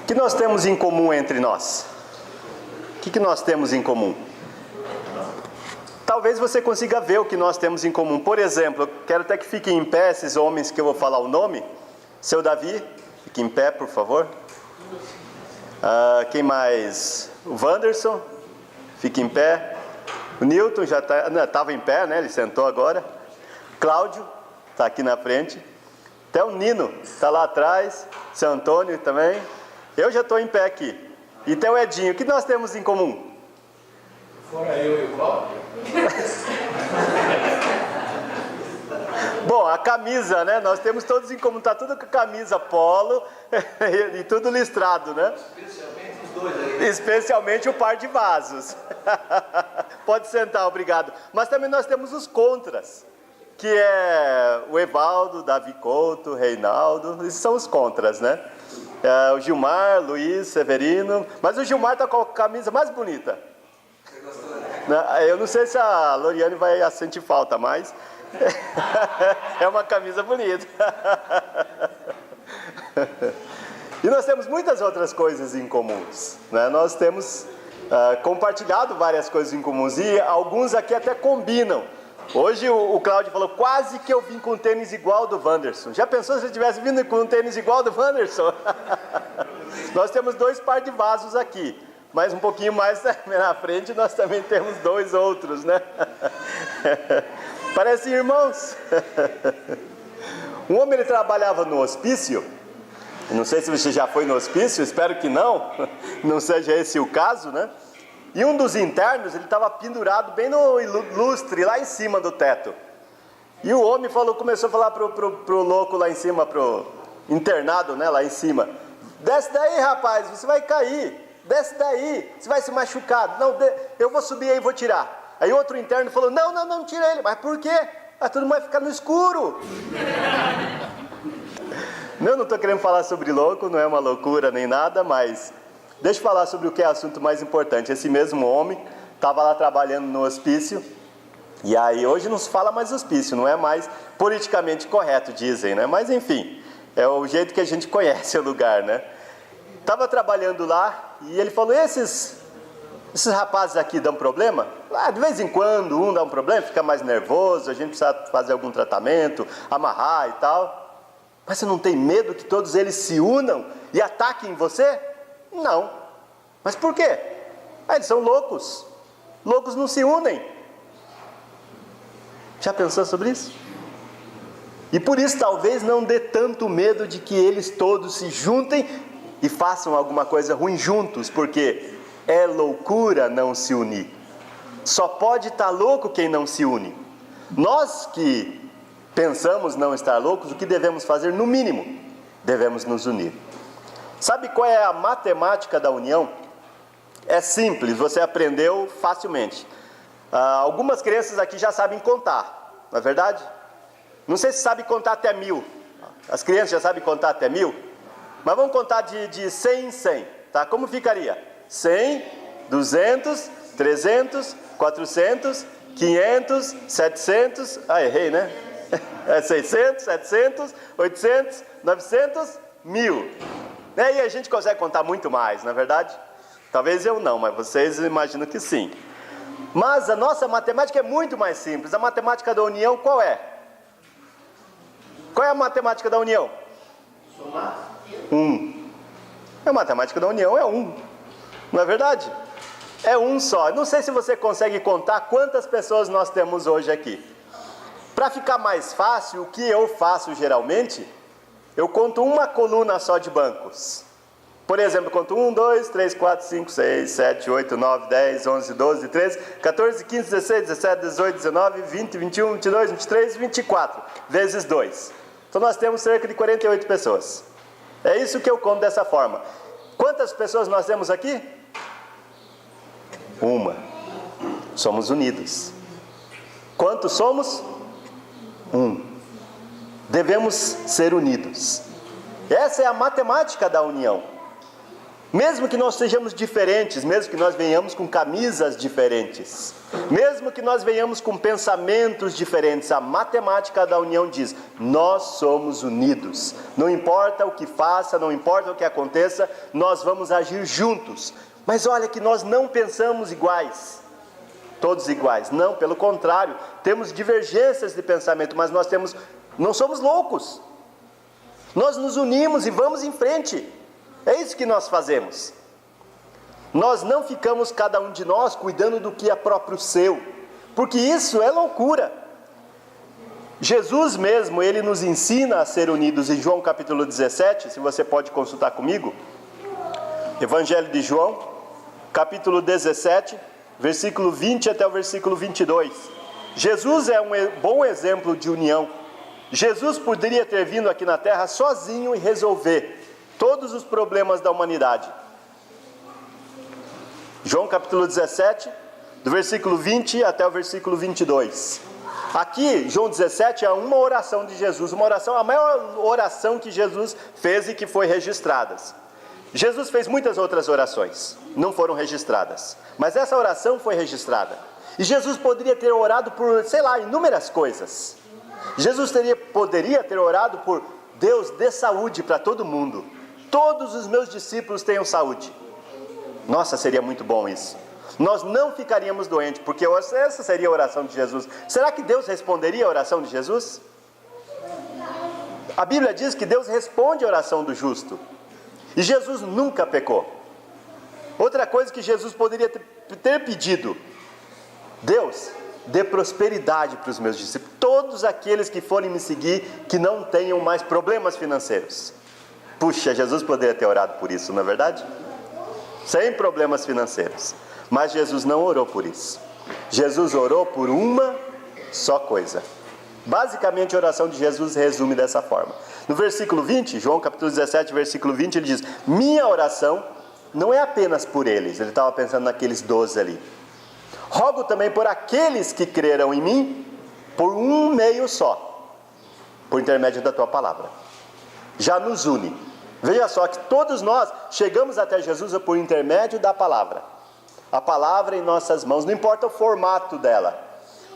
O que nós temos em comum entre nós? O que nós temos em comum? Talvez você consiga ver o que nós temos em comum. Por exemplo, eu quero até que fiquem em pé esses homens que eu vou falar o nome. Seu Davi, fique em pé, por favor. Quem mais? O Wanderson, fique em pé. O Newton já estava em pé, né? Ele sentou agora. Cláudio, está aqui na frente. Até o Nino está lá atrás. Seu Antônio também. Eu já estou em pé aqui. E tem o Edinho. O que nós temos em comum? Fora eu e o Cláudio. Bom, a camisa, né? Nós temos todos em comum. Está tudo com camisa polo e tudo listrado, né? Especialmente os dois aí. Especialmente o par de vasos. Pode sentar, obrigado. Mas também nós temos os contras, que é o Evaldo, Davi Couto, Reinaldo. Esses são os contras, né? O Gilmar, Luiz, Severino. Mas o Gilmar está com a camisa mais bonita. Você gostou, né? Eu não sei se a Loriane vai sentir falta, mas é uma camisa bonita. E nós temos muitas outras coisas em comuns, né? Nós temos compartilhado várias coisas em comuns e alguns aqui até combinam. Hoje o Cláudio falou, quase que eu vim com um tênis igual do Wanderson. Já pensou se eu tivesse vindo com um tênis igual do Wanderson? Nós temos 2 par de vasos aqui, mas um pouquinho mais na frente nós também temos 2 outros, né? Parecem irmãos. Um homem, ele trabalhava no hospício. Não sei se você já foi no hospício, espero que não seja esse o caso, né? E um dos internos, ele estava pendurado bem no lustre, lá em cima do teto. E o homem começou a falar pro louco lá em cima, pro internado, né, lá em cima. Desce daí, rapaz, você vai cair. Desce daí, você vai se machucar. Não, eu vou subir aí e vou tirar. Aí outro interno falou, não, tira ele. Mas por quê? Tudo vai ficar no escuro. Não estou querendo falar sobre louco, não é uma loucura nem nada, mas deixa eu falar sobre o que é assunto mais importante. Esse mesmo homem estava lá trabalhando no hospício, e aí hoje não se fala mais hospício, não é mais politicamente correto, dizem, né? Mas enfim, é o jeito que a gente conhece o lugar, né? Estava trabalhando lá, e ele falou, esses rapazes aqui dão problema? De vez em quando um dá um problema, fica mais nervoso, a gente precisa fazer algum tratamento, amarrar e tal. Mas você não tem medo que todos eles se unam e ataquem você? Não. Mas por quê? Eles são loucos. Loucos não se unem. Já pensou sobre isso? E por isso talvez não dê tanto medo de que eles todos se juntem e façam alguma coisa ruim juntos, porque é loucura não se unir. Só pode estar louco quem não se une. Nós que pensamos não estar loucos, o que devemos fazer? No mínimo, devemos nos unir. Sabe qual é a matemática da união? É simples, você aprendeu facilmente. Algumas crianças aqui já sabem contar, não é verdade? Não sei se sabe contar até 1000. As crianças já sabem contar até 1000? Mas vamos contar de 100 em 100, tá? Como ficaria? 100, 200, 300, 400, 500, 700... errei, né? 600, 700, 800, 900, 1000. E a gente consegue contar muito mais, não é verdade? Talvez eu não, mas vocês imaginam que sim. Mas a nossa matemática é muito mais simples. A matemática da união qual é? Qual é a matemática da união? Somar. 1. A matemática da união é 1. Não é verdade? É 1 só. Não sei se você consegue contar quantas pessoas nós temos hoje aqui. Para ficar mais fácil, o que eu faço geralmente, eu conto uma coluna só de bancos. Por exemplo, eu conto 1, 2, 3, 4, 5, 6, 7, 8, 9, 10, 11, 12, 13, 14, 15, 16, 17, 18, 19, 20, 21, 22, 23, 24, vezes 2. Então nós temos cerca de 48 pessoas. É isso que eu conto dessa forma. Quantas pessoas nós temos aqui? 1. Somos unidos. Quantos somos? 1. Devemos ser unidos. Essa é a matemática da união. Mesmo que nós sejamos diferentes, mesmo que nós venhamos com camisas diferentes, mesmo que nós venhamos com pensamentos diferentes, a matemática da união diz: nós somos unidos. Não importa o que faça, não importa o que aconteça, nós vamos agir juntos. Mas olha que nós não pensamos iguais, todos iguais. Não, pelo contrário, temos divergências de pensamento, mas não somos loucos. Nós nos unimos e vamos em frente. É isso que nós fazemos. Nós não ficamos, cada um de nós, cuidando do que é próprio seu, porque isso é loucura. Jesus mesmo, ele nos ensina a ser unidos em João capítulo 17, se você pode consultar comigo. Evangelho de João, capítulo 17, versículo 20 até o versículo 22. Jesus é um bom exemplo de união. Jesus poderia ter vindo aqui na terra sozinho e resolver todos os problemas da humanidade. João capítulo 17, do versículo 20 até o versículo 22. Aqui, João 17 é uma oração de Jesus, uma oração, a maior oração que Jesus fez e que foi registrada. Jesus fez muitas outras orações, não foram registradas, mas essa oração foi registrada. E Jesus poderia ter orado por, inúmeras coisas. Jesus poderia ter orado por: Deus, dê saúde para todo mundo. Todos os meus discípulos tenham saúde. Nossa, seria muito bom isso. Nós não ficaríamos doentes, porque essa seria a oração de Jesus. Será que Deus responderia a oração de Jesus? A Bíblia diz que Deus responde a oração do justo. E Jesus nunca pecou. Outra coisa que Jesus poderia ter pedido: Deus, dê prosperidade para os meus discípulos. Todos aqueles que forem me seguir, que não tenham mais problemas financeiros. Puxa, Jesus poderia ter orado por isso, não é verdade? Sem problemas financeiros. Mas Jesus não orou por isso. Jesus orou por uma só coisa. Basicamente a oração de Jesus resume dessa forma. No versículo 20, João capítulo 17, versículo 20, ele diz: minha oração não é apenas por eles. Ele estava pensando naqueles 12 ali. Rogo também por aqueles que creram em mim, por um meio só, por intermédio da tua palavra. Já nos une. Veja só que todos nós chegamos até Jesus por intermédio da palavra. A palavra em nossas mãos, não importa o formato dela.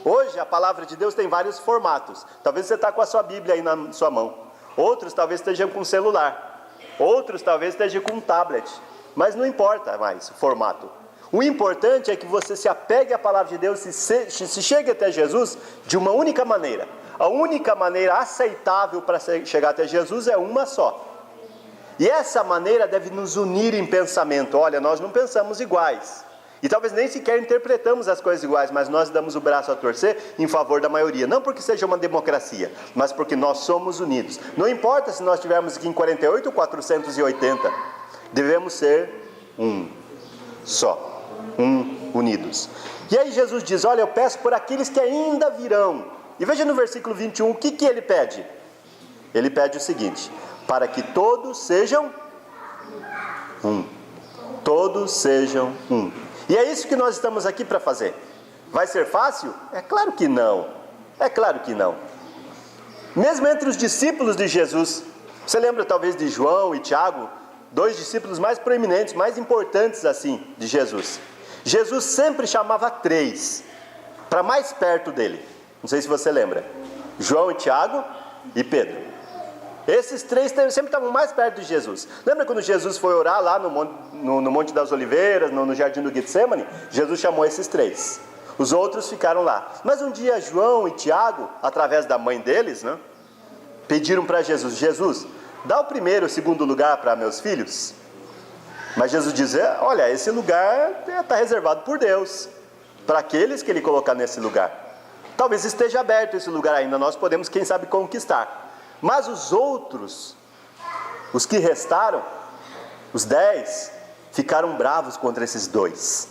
Hoje a palavra de Deus tem vários formatos. Talvez você está com a sua Bíblia aí na sua mão. Outros talvez estejam com celular. Outros talvez estejam com um tablet. Mas não importa mais o formato. O importante é que você se apegue à palavra de Deus e se chegue até Jesus de uma única maneira. A única maneira aceitável para chegar até Jesus é uma só. E essa maneira deve nos unir em pensamento. Olha, nós não pensamos iguais. E talvez nem sequer interpretamos as coisas iguais, mas nós damos o braço a torcer em favor da maioria. Não porque seja uma democracia, mas porque nós somos unidos. Não importa se nós estivermos aqui em 48 ou 480. Devemos ser um só. Unidos. E aí Jesus diz: olha, eu peço por aqueles que ainda virão. E veja no versículo 21, o que ele pede? Ele pede o seguinte: para que todos sejam um. Todos sejam um. E é isso que nós estamos aqui para fazer. Vai ser fácil? É claro que não. É claro que não. Mesmo entre os discípulos de Jesus, você lembra talvez de João e Tiago, dois discípulos mais proeminentes, mais importantes assim, de Jesus. Jesus sempre chamava 3 para mais perto dele. Não sei se você lembra. João e Tiago e Pedro. Esses 3 sempre estavam mais perto de Jesus. Lembra quando Jesus foi orar lá no Monte das Oliveiras, no Jardim do Getsemane? Jesus chamou esses 3. Os outros ficaram lá. Mas um dia João e Tiago, através da mãe deles, né, pediram para Jesus: Jesus, dá o primeiro e o segundo lugar para meus filhos. Mas Jesus diz: olha, esse lugar está reservado por Deus, para aqueles que Ele colocar nesse lugar. Talvez esteja aberto esse lugar ainda, nós podemos, quem sabe, conquistar. Mas os outros, os que restaram, os 10, ficaram bravos contra esses 2.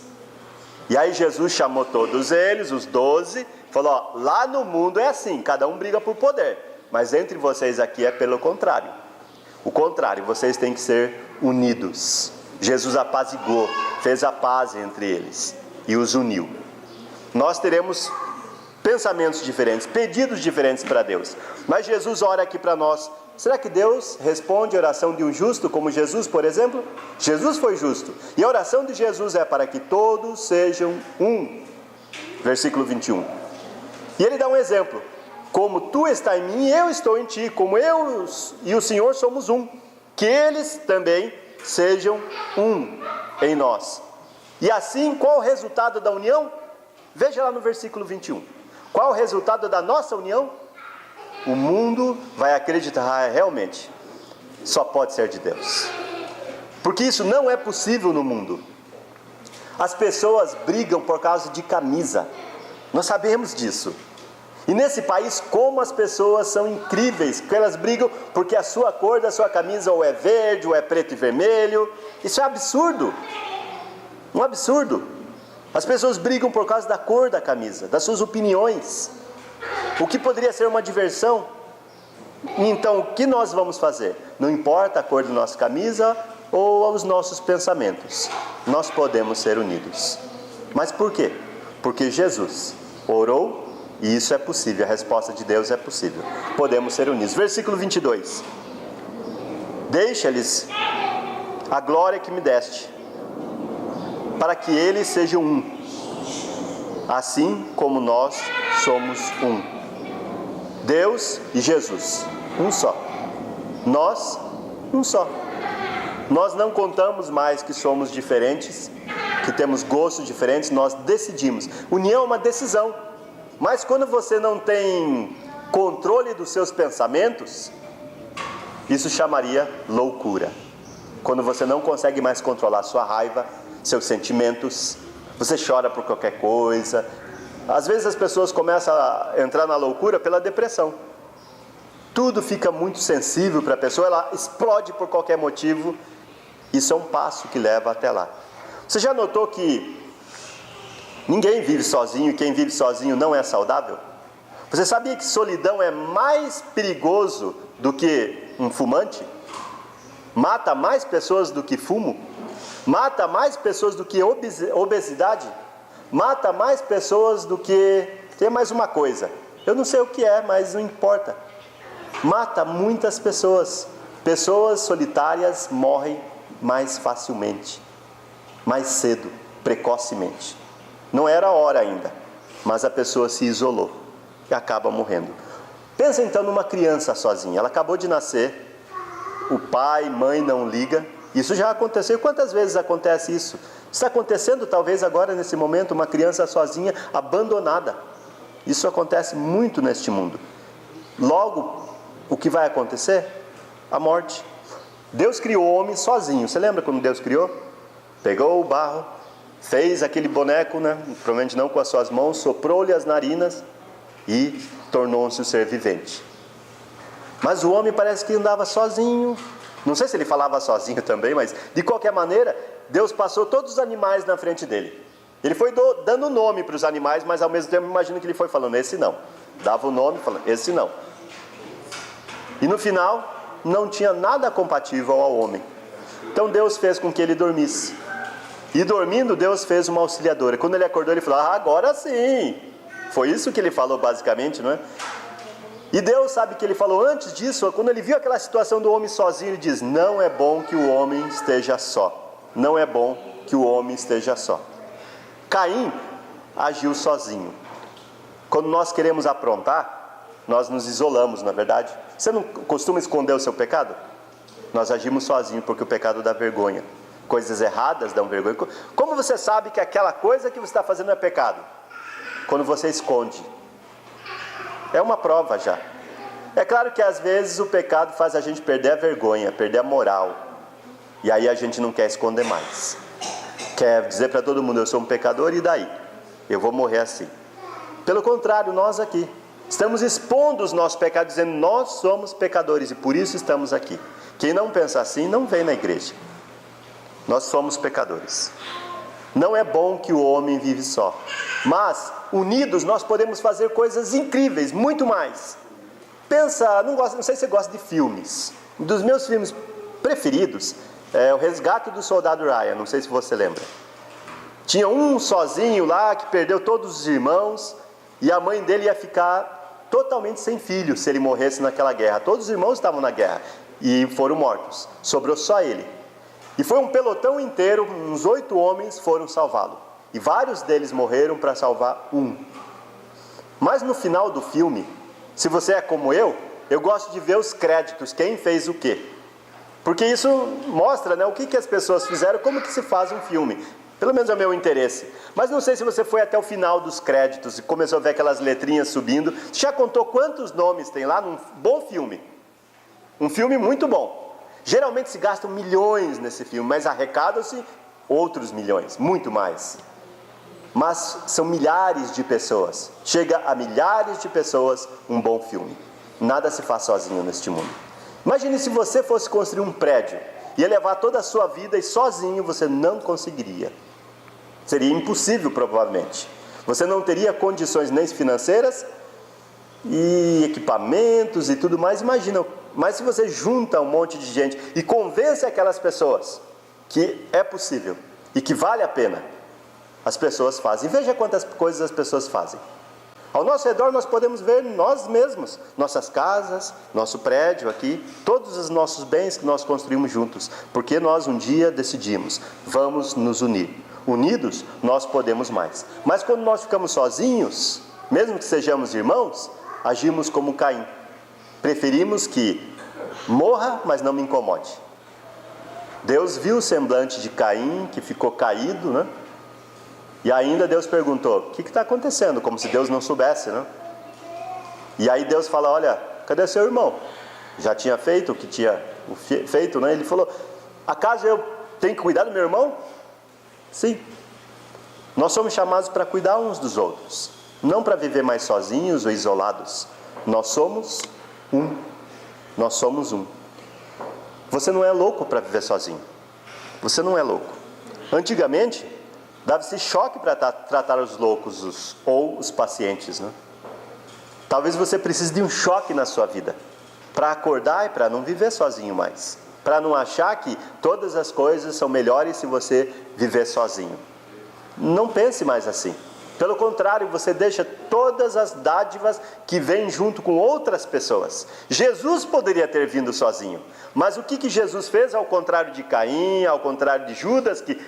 E aí Jesus chamou todos eles, os 12, falou: lá no mundo é assim, cada um briga por poder, mas entre vocês aqui é pelo contrário. O contrário, vocês têm que ser unidos. Jesus apaziguou, fez a paz entre eles e os uniu. Nós teremos pensamentos diferentes, pedidos diferentes para Deus, mas Jesus ora aqui para nós Será que Deus responde a oração de um justo, como Jesus, por exemplo? Jesus foi justo. E a oração de Jesus é para que todos sejam um. Versículo 21. E ele dá um exemplo. Como tu está em mim, eu estou em ti. Como eu e o Senhor somos um. Que eles também sejam um em nós. E assim, qual o resultado da união? Veja lá no versículo 21. Qual o resultado da nossa união? O mundo vai acreditar, realmente, só pode ser de Deus. Porque isso não é possível no mundo. As pessoas brigam por causa de camisa. Nós sabemos disso. E nesse país, como as pessoas são incríveis, que elas brigam porque a sua cor da sua camisa ou é verde, ou é preto e vermelho. Isso é absurdo. Um absurdo. As pessoas brigam por causa da cor da camisa, das suas opiniões. O que poderia ser uma diversão? Então, o que nós vamos fazer? Não importa a cor da nossa camisa ou os nossos pensamentos. Nós podemos ser unidos. Mas por quê? Porque Jesus orou e isso é possível. A resposta de Deus é possível. Podemos ser unidos. Versículo 22. Deixa-lhes a glória que me deste, para que eles sejam um, assim como nós somos um. Deus e Jesus, um só. Nós, um só. Nós não contamos mais que somos diferentes, que temos gostos diferentes, nós decidimos. União é uma decisão. Mas quando você não tem controle dos seus pensamentos, isso chamaria loucura. Quando você não consegue mais controlar sua raiva, seus sentimentos, você chora por qualquer coisa. Às vezes as pessoas começam a entrar na loucura pela depressão. Tudo fica muito sensível para a pessoa, ela explode por qualquer motivo. Isso é um passo que leva até lá. Você já notou que ninguém vive sozinho e quem vive sozinho não é saudável? Você sabia que solidão é mais perigoso do que um fumante? Mata mais pessoas do que fumo? Mata mais pessoas do que obesidade? Mata mais pessoas do que... Tem mais uma coisa. Eu não sei o que é, mas não importa. Mata muitas pessoas. Pessoas solitárias morrem mais facilmente, mais cedo, precocemente. Não era a hora ainda, mas a pessoa se isolou e acaba morrendo. Pensa então numa criança sozinha. Ela acabou de nascer, o pai, mãe não liga. Isso já aconteceu. Quantas vezes acontece isso? Está acontecendo talvez agora nesse momento, uma criança sozinha, abandonada. Isso acontece muito neste mundo. Logo, o que vai acontecer? A morte. Deus criou o homem sozinho. Você lembra quando Deus criou? Pegou o barro, fez aquele boneco, provavelmente não com as suas mãos, soprou-lhe as narinas e tornou-se um ser vivente. Mas o homem parece que andava sozinho. Não sei se ele falava sozinho também, mas de qualquer maneira, Deus passou todos os animais na frente dele. Ele foi dando nome para os animais, mas ao mesmo tempo imagino que ele foi falando, esse não. Dava o nome falando, esse não. E no final, não tinha nada compatível ao homem. Então Deus fez com que ele dormisse. E dormindo, Deus fez uma auxiliadora. Quando ele acordou, ele falou, agora sim. Foi isso que ele falou basicamente, não é? E Deus sabe que ele falou antes disso, quando ele viu aquela situação do homem sozinho, ele diz, não é bom que o homem esteja só. Não é bom que o homem esteja só. Caim agiu sozinho. Quando nós queremos aprontar, nós nos isolamos, na verdade. Você não costuma esconder o seu pecado? Nós agimos sozinhos porque o pecado dá vergonha. Coisas erradas dão vergonha. Como você sabe que aquela coisa que você está fazendo é pecado? Quando você esconde. É uma prova já. É claro que às vezes o pecado faz a gente perder a vergonha, perder a moral. E aí a gente não quer esconder mais. Quer dizer para todo mundo, eu sou um pecador e daí? Eu vou morrer assim. Pelo contrário, nós aqui estamos expondo os nossos pecados, dizendo nós somos pecadores e por isso estamos aqui. Quem não pensa assim, não vem na igreja. Nós somos pecadores. Não é bom que o homem vive só. Mas, unidos, nós podemos fazer coisas incríveis, muito mais. Pensa, não sei se você gosta de filmes. Um dos meus filmes preferidos é O Resgate do Soldado Ryan, não sei se você lembra. Tinha um sozinho lá que perdeu todos os irmãos e a mãe dele ia ficar totalmente sem filho se ele morresse naquela guerra. Todos os irmãos estavam na guerra e foram mortos. Sobrou só ele. E foi um pelotão inteiro, uns 8 homens foram salvá-lo. E vários deles morreram para salvar um. Mas no final do filme, se você é como eu gosto de ver os créditos, quem fez o quê. Porque isso mostra, né, o que as pessoas fizeram, como que se faz um filme. Pelo menos é o meu interesse. Mas não sei se você foi até o final dos créditos e começou a ver aquelas letrinhas subindo. Já contou quantos nomes tem lá num bom filme? Um filme muito bom. Geralmente se gastam milhões nesse filme, mas arrecadam-se outros milhões, muito mais. Mas são milhares de pessoas. Chega a milhares de pessoas um bom filme. Nada se faz sozinho neste mundo. Imagine se você fosse construir um prédio. Ia levar toda a sua vida e sozinho você não conseguiria. Seria impossível, provavelmente. Você não teria condições nem financeiras e equipamentos e tudo mais. Imagina, mas se você junta um monte de gente e convence aquelas pessoas que é possível e que vale a pena, as pessoas fazem. Veja quantas coisas as pessoas fazem. Ao nosso redor nós podemos ver nós mesmos, nossas casas, nosso prédio aqui, todos os nossos bens que nós construímos juntos, porque nós um dia decidimos, vamos nos unir. Unidos nós podemos mais. Mas quando nós ficamos sozinhos, mesmo que sejamos irmãos, agimos como Caim. Preferimos que morra, mas não me incomode. Deus viu o semblante de Caim, que ficou caído, né? E ainda Deus perguntou, o que está acontecendo? Como se Deus não soubesse, né? E aí Deus fala, olha, cadê seu irmão? Já tinha feito o que tinha feito, né? Ele falou, acaso eu tenho que cuidar do meu irmão? Sim. Nós somos chamados para cuidar uns dos outros. Não para viver mais sozinhos ou isolados. Nós somos um. Nós somos um. Você não é louco para viver sozinho. Você não é louco. Antigamente, dava-se choque para tratar os loucos ou os pacientes, né? Talvez você precise de um choque na sua vida para acordar e para não viver sozinho mais, para não achar que todas as coisas são melhores se você viver sozinho. Não pense mais assim. Pelo contrário, você deixa todas as dádivas que vêm junto com outras pessoas. Jesus poderia ter vindo sozinho, mas o que Jesus fez, ao contrário de Caim, ao contrário de Judas, que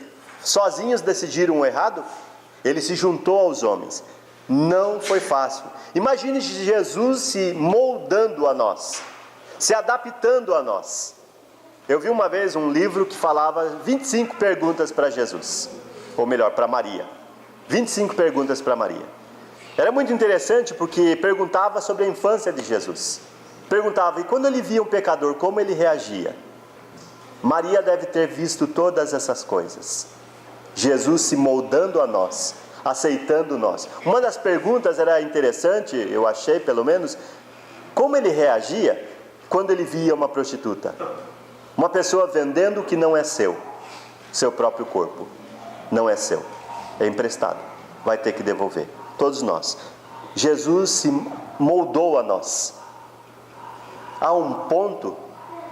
sozinhos decidiram o errado? Ele se juntou aos homens. Não foi fácil. Imagine Jesus se moldando a nós, se adaptando a nós. Eu vi uma vez um livro que falava 25 perguntas para Jesus, ou melhor, para Maria. 25 perguntas para Maria. Era muito interessante porque perguntava sobre a infância de Jesus. Perguntava, e quando ele via um pecador, como ele reagia? Maria deve ter visto todas essas coisas. Jesus se moldando a nós, aceitando nós. Uma das perguntas era interessante, eu achei pelo menos, como ele reagia quando ele via uma prostituta. Uma pessoa vendendo o que não é seu, seu próprio corpo. Não é seu, é emprestado, vai ter que devolver. Todos nós. Jesus se moldou a nós. Há um ponto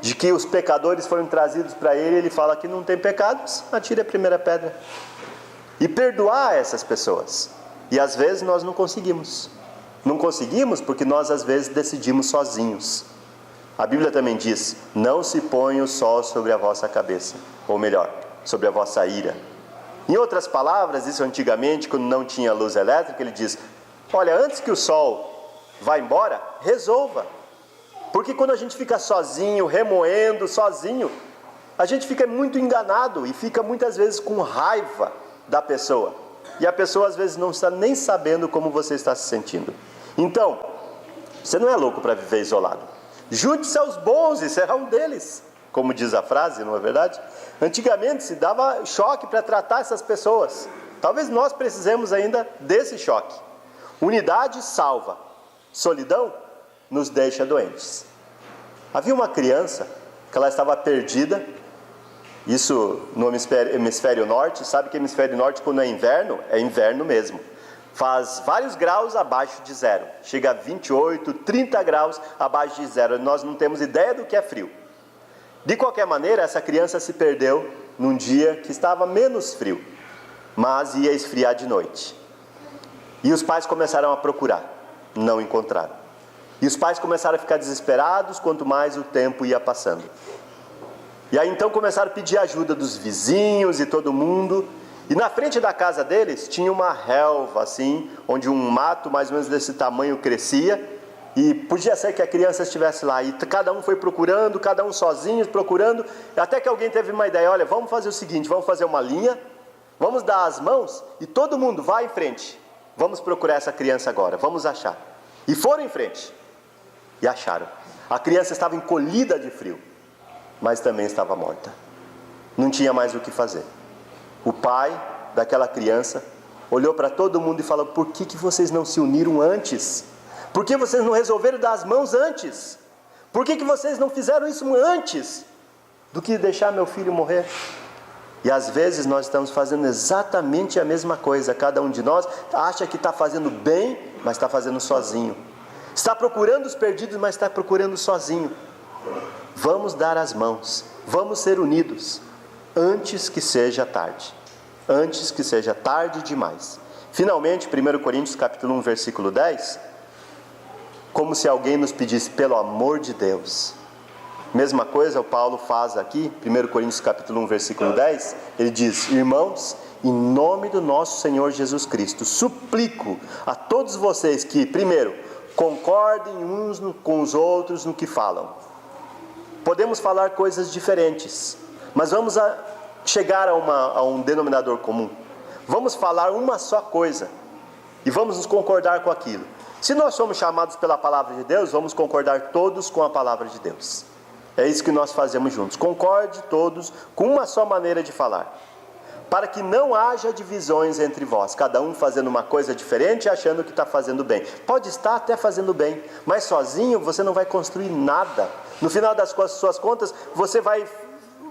de que os pecadores foram trazidos para ele, ele fala que não tem pecados, atire a primeira pedra. E perdoar essas pessoas. E às vezes nós não conseguimos. Não conseguimos porque nós às vezes decidimos sozinhos. A Bíblia também diz, não se põe o sol sobre a vossa cabeça. Ou melhor, sobre a vossa ira. Em outras palavras, isso antigamente, quando não tinha luz elétrica, ele diz, olha, antes que o sol vá embora, resolva. Porque quando a gente fica sozinho, remoendo, sozinho, a gente fica muito enganado e fica muitas vezes com raiva da pessoa. E a pessoa às vezes não está nem sabendo como você está se sentindo. Então, você não é louco para viver isolado. Junte-se aos bons e será um deles. Como diz a frase, não é verdade? Antigamente se dava choque para tratar essas pessoas. Talvez nós precisemos ainda desse choque. Unidade salva. Solidão nos deixa doentes. Havia uma criança que ela estava perdida, isso no hemisfério norte. Sabe que hemisfério norte, quando é inverno mesmo, faz vários graus abaixo de zero, chega a 28, 30 graus abaixo de zero, nós não temos ideia do que é frio. De qualquer maneira, essa criança se perdeu num dia que estava menos frio, mas ia esfriar de noite. E os pais começaram a procurar, não encontraram. E os pais começaram a ficar desesperados quanto mais o tempo ia passando. E aí então começaram a pedir ajuda dos vizinhos e todo mundo. E na frente da casa deles tinha uma relva assim, onde um mato mais ou menos desse tamanho crescia. E podia ser que a criança estivesse lá. E cada um foi procurando, cada um sozinho procurando. Até que alguém teve uma ideia, olha, vamos fazer o seguinte, vamos fazer uma linha, vamos dar as mãos e todo mundo vai em frente. Vamos procurar essa criança agora, vamos achar. E foram em frente. E acharam. A criança estava encolhida de frio, mas também estava morta. Não tinha mais o que fazer. O pai daquela criança olhou para todo mundo e falou, por que vocês não se uniram antes? Por que vocês não resolveram dar as mãos antes? Por que vocês não fizeram isso antes do que deixar meu filho morrer? E às vezes nós estamos fazendo exatamente a mesma coisa. Cada um de nós acha que está fazendo bem, mas está fazendo sozinho. Está procurando os perdidos, mas está procurando sozinho. Vamos dar as mãos, vamos ser unidos, antes que seja tarde. Antes que seja tarde demais. Finalmente, 1 Coríntios capítulo 1, versículo 10, como se alguém nos pedisse, pelo amor de Deus. Mesma coisa o Paulo faz aqui, 1 Coríntios capítulo 1, versículo 10, ele diz, irmãos, em nome do nosso Senhor Jesus Cristo, suplico a todos vocês que, primeiro, concordem uns com os outros no que falam. Podemos falar coisas diferentes, mas vamos chegar a um denominador comum. Vamos falar uma só coisa e vamos nos concordar com aquilo. Se nós somos chamados pela palavra de Deus, vamos concordar todos com a palavra de Deus. É isso que nós fazemos juntos. Concorde todos com uma só maneira de falar, para que não haja divisões entre vós, cada um fazendo uma coisa diferente e achando que está fazendo bem. Pode estar até fazendo bem, mas sozinho você não vai construir nada. No final das suas contas, você vai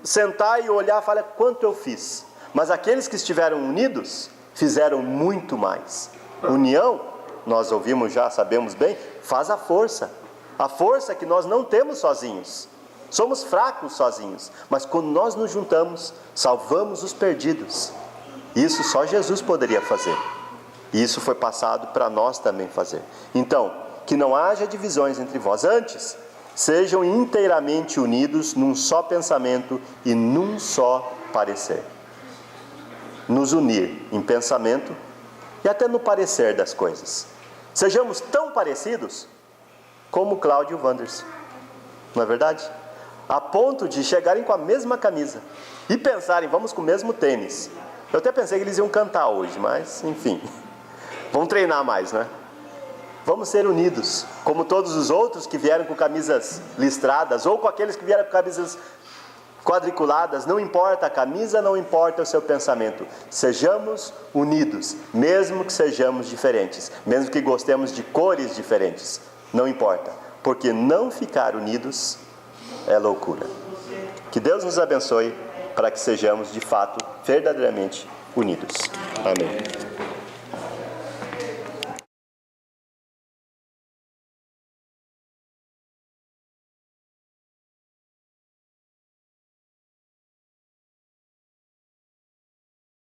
sentar e olhar e falar, quanto eu fiz? Mas aqueles que estiveram unidos, fizeram muito mais. União, nós ouvimos já, sabemos bem, faz a força. A força que nós não temos sozinhos. Somos fracos sozinhos, mas quando nós nos juntamos, salvamos os perdidos. Isso só Jesus poderia fazer. E isso foi passado para nós também fazer. Então, que não haja divisões entre vós. Antes, sejam inteiramente unidos num só pensamento e num só parecer. Nos unir em pensamento e até no parecer das coisas. Sejamos tão parecidos como Cláudio e o Wanderson. Não é verdade? A ponto de chegarem com a mesma camisa e pensarem, vamos com o mesmo tênis. Eu até pensei que eles iam cantar hoje, mas enfim, vamos treinar mais, né? Vamos ser unidos, como todos os outros que vieram com camisas listradas, ou com aqueles que vieram com camisas quadriculadas. Não importa a camisa, não importa o seu pensamento. Sejamos unidos, mesmo que sejamos diferentes, mesmo que gostemos de cores diferentes. Não importa, porque não ficar unidos é loucura. Que Deus nos abençoe para que sejamos de fato, verdadeiramente unidos. Amém.